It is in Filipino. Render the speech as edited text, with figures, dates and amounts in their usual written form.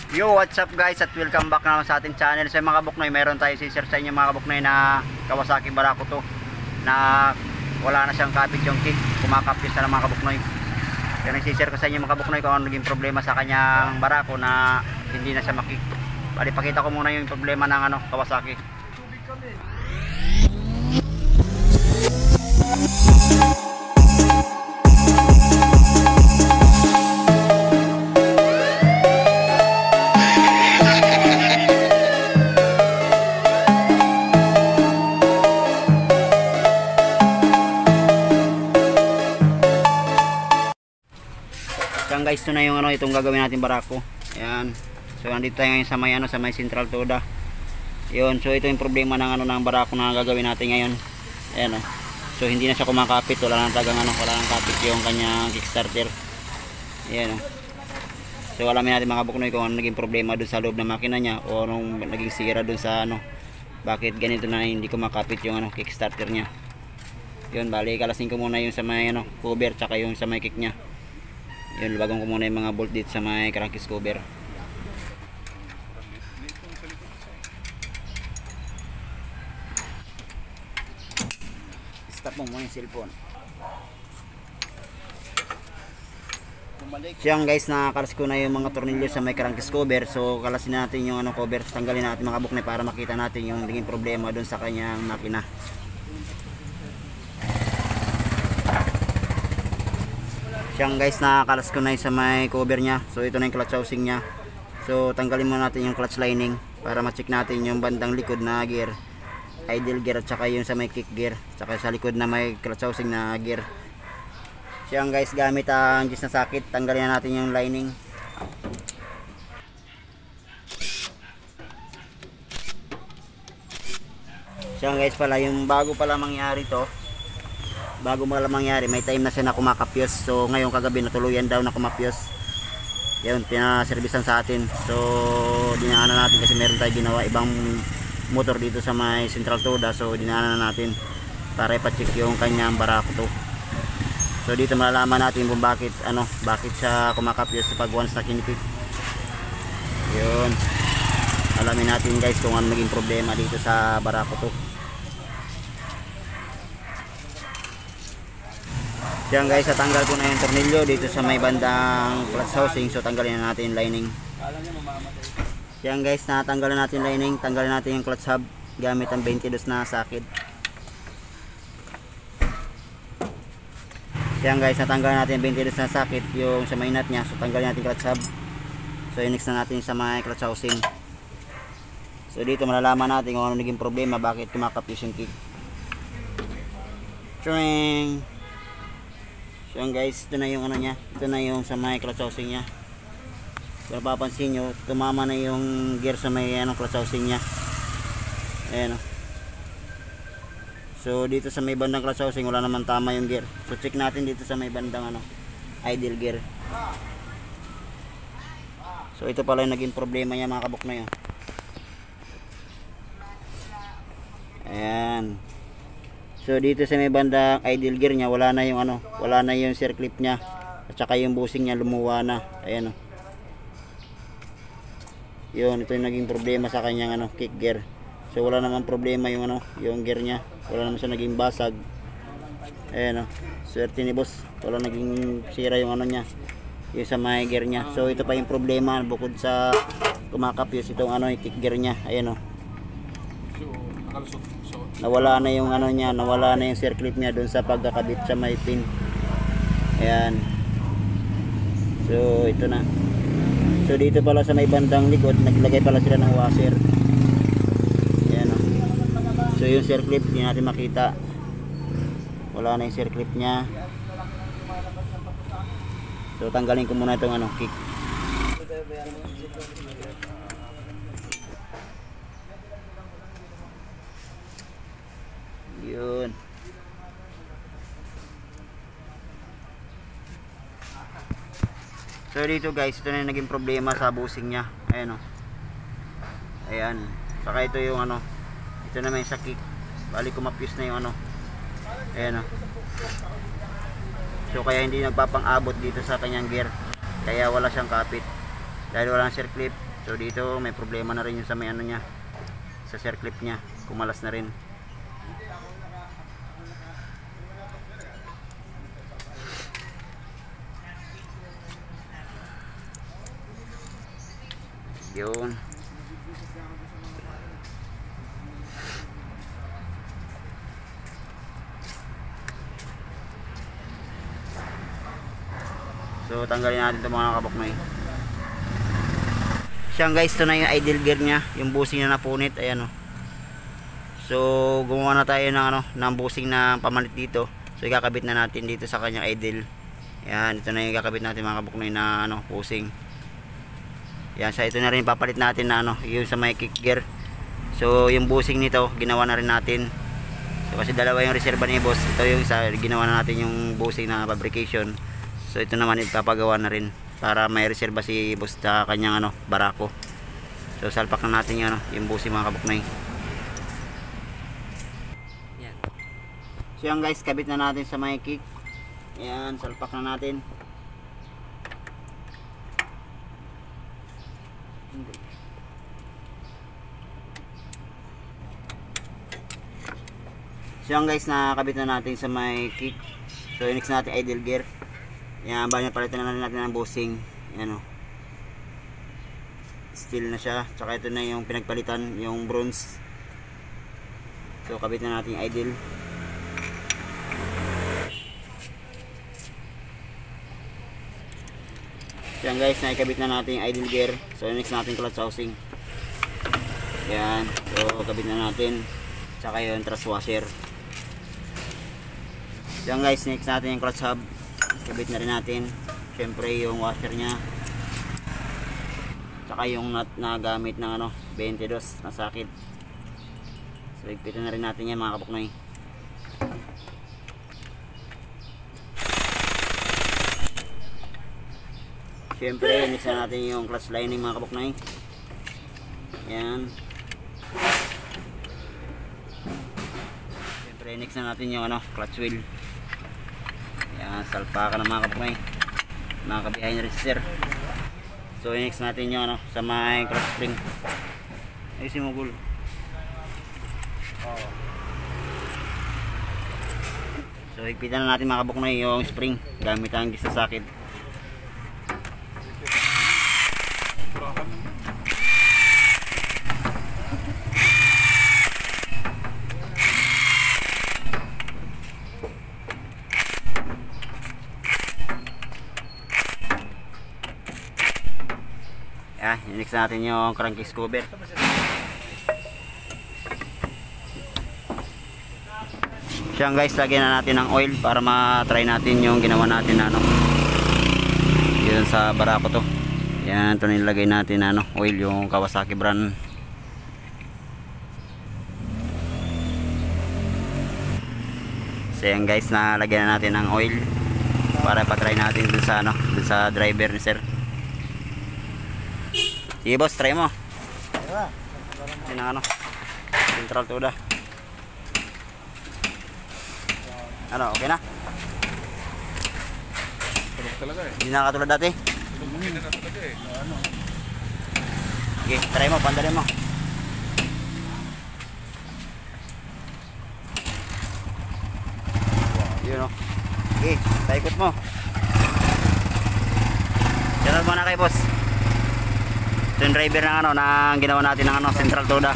Yo, what's up guys at welcome back naman sa ating channel. So mga kabuknoy, meron tayo si-share sa inyo mga kabuknoy na Kawasaki Barako to na wala na siyang kapit yung kick, kumakapis na lang mga kabuknoy. Kaya nagsishare ko sa inyo mga kabuknoy kung ano naging problema sa kanyang Barako na hindi na siya makik. Bali, pakita ko muna yung problema ng Kawasaki. Yan guys, ito na yung itong gagawin natin Barako. Ayan. So nandito tayo ngayon sa may Central Toda. Yun, so ito yung problema ng ng Barako na gagawin natin ngayon. Ayan So hindi na siya kumakapit, wala nang tagang wala nang kapit yung kanyang kickstarter. Ayan So alamin natin mga kabuknoy kung ano naging problema dun sa loob ng makina niya o anong naging sira dun sa bakit ganito na hindi kumakapit yung kickstarter niya. Yun, bali kalasin ko muna yung sa may cover tsaka yung sa may kick niya. Yun, bagong ko muna yung mga bolt dito sa may crankcase cover. Stop mo muna yung cellphone. Siyang guys, nakakalas ko na yung mga tornilyo sa may crankcase cover. So kalasin natin yung cover, tanggalin natin mga kabuknoy para makita natin yung naging problema dun sa kanyang makina. Siyang guys, nakakalas ko na sa may cover nya. So ito na yung clutch housing nya. So tanggalin muna natin yung clutch lining para ma-check natin yung bandang likod na gear, idle gear, at saka yung sa may kick gear, saka sa likod na may clutch housing na gear. Siyang guys, gamit ang gis na sakit, tanggalin na natin yung lining. Siyang guys, pala yung bago pala mangyari to, bago mo lang mangyari, may time na siya na kumakapyos. So ngayong kagabi natuluyan daw na kumapyos. Yun, pinaservisan sa atin. So dinaanan natin kasi meron tayo ginawa ibang motor dito sa may Central Toda. So dinaanan natin para ipacheck yung kanyang Barako to. So dito malalaman natin kung bakit siya kumakapyos pag once na kinipik. Yun, alamin natin guys kung ano naging problema dito sa Barako to. Diyan guys, tatanggal ko na yung tornilyo dito sa may bandang clutch housing. So tanggalin na natin yung lining. Diyan guys, natanggalin natin yung lining. Tanggalin natin yung clutch hub gamit ang 22 na sakit. Diyan guys, natanggalin natin yung 22 na sakit, yung sa may nut nya. So tanggalin natin yung clutch hub. So i-next na natin sa may clutch housing. So dito malalaman natin kung ano naging problema, bakit kumakapyos yung kick. Tring! So guys, ito na yung nya, ito na yung sa may clutch housing nya. Kung papansin nyo, tumama na yung gear sa may clutch housing nya. Ayan So dito sa may bandang clutch housing wala naman tama yung gear. So check natin dito sa may bandang idle gear. So ito pala yung naging problema niya mga kabuknoy. Ayan. So dito sa may bandang idle gear niya wala na yung wala na yung circlip niya at saka yung bushing niya lumuwa na. Ayan Yun, ito yung naging problema sa kanyang kick gear. So wala naman problema yung yung gear niya. Wala naman siya naging basag. Ayan Swerte ni boss. Wala naging sira yung niya. Yung sa may gear niya. So ito pa yung problema bukod sa kumakapyos itong yung kick gear niya. Ayan nawala na yung niya, nawala na yung circlip niya doon sa pagkakabit sa may pin. Ayan. So ito na. So dito pala sa may bandang likod naglagay pala sila ng washer. Ayan So yung circlip hindi natin makita. Wala na yung circlip niya. So tanggalin ko muna itong kick. Yun. So dito guys, ito na yung naging problema sa bushing nya. Ayan Saka ito yung ito naman sa kick. Bali kumapyos na yung Ayan So kaya hindi nagpapang-abot dito sa kanyang gear. Kaya wala siyang kapit. dahil walang circlip. So dito may problema na rin yung sa may ano niya, sa circlip niya, kumalas na rin. Yun. So tanggalin natin itong mga kabuknoy. Siya guys, ito na yung idle gear nya, yung busing na napunit. Ayan o. So gumawa na tayo ng, ng busing na pamalit dito. So ikakabit na natin dito sa kanyang idle. Ayan, ito na yung ikakabit natin mga kabuknoy na busing. Yan, so ito na rin papalit natin na yung sa may kick gear. So yung busing nito ginawa na rin natin. So kasi dalawa yung reserva ni boss. Ito yung isa, ginawa na natin yung busing na fabrication. So ito naman ipapagawa na rin para may reserva si boss sa kanyang barako. So salpak na natin yung busing mga kabuknoy. Yan. So yan guys, kabit na natin sa may kick. Yan, salpak na natin. So yan guys, nakakabit na natin sa may kick. So next natin idle gear. Yan, bali palitan na natin ng busing. Yan o. Steel na siya. Tsaka ito na yung pinagpalitan, yung bronze. So kabit na natin yung idle. So yan guys, nakikabit na natin yung idle gear. So next natin clutch housing. Yan. So kabit na natin. Tsaka yung thrust washer. So yan guys, next natin yung clutch hub. Kabit na rin natin. Syempre yung washer nya. Tsaka yung nut na gamit ng 22 na sakit. So higpitan na rin natin yan mga kabuknoy. Syempre next na natin yung clutch lining mga kabuknoy. Yan. Syempre next na natin yung clutch wheel. Yan, salpakan ng mga kabuknoy, mga ka-behind resistor. So next natin yung sa may cross spring. Ay simugul. So higpitan na natin mga kabuknoy yung spring gamit ang gisa sakit. Next natin yung crankcase cover. Siya guys, lagyan na natin ng oil para ma-try natin yung ginawa natin yun sa barako to. Yan, ito nilagay natin oil, yung Kawasaki brand. So yan guys, nalagyan na natin ng oil para pa-try natin dun sa driver ni sir. Sige boss, try mo. Yan central tuda. Okay na? Tulog talaga eh. Hindi na katulad dati? Hindi na talaga eh. Okay, try mo, pandalin mo. Yun Okay, paikot mo. Shoutout muna kay boss. Ito yung driver ng ng ginawa natin ng central tuda.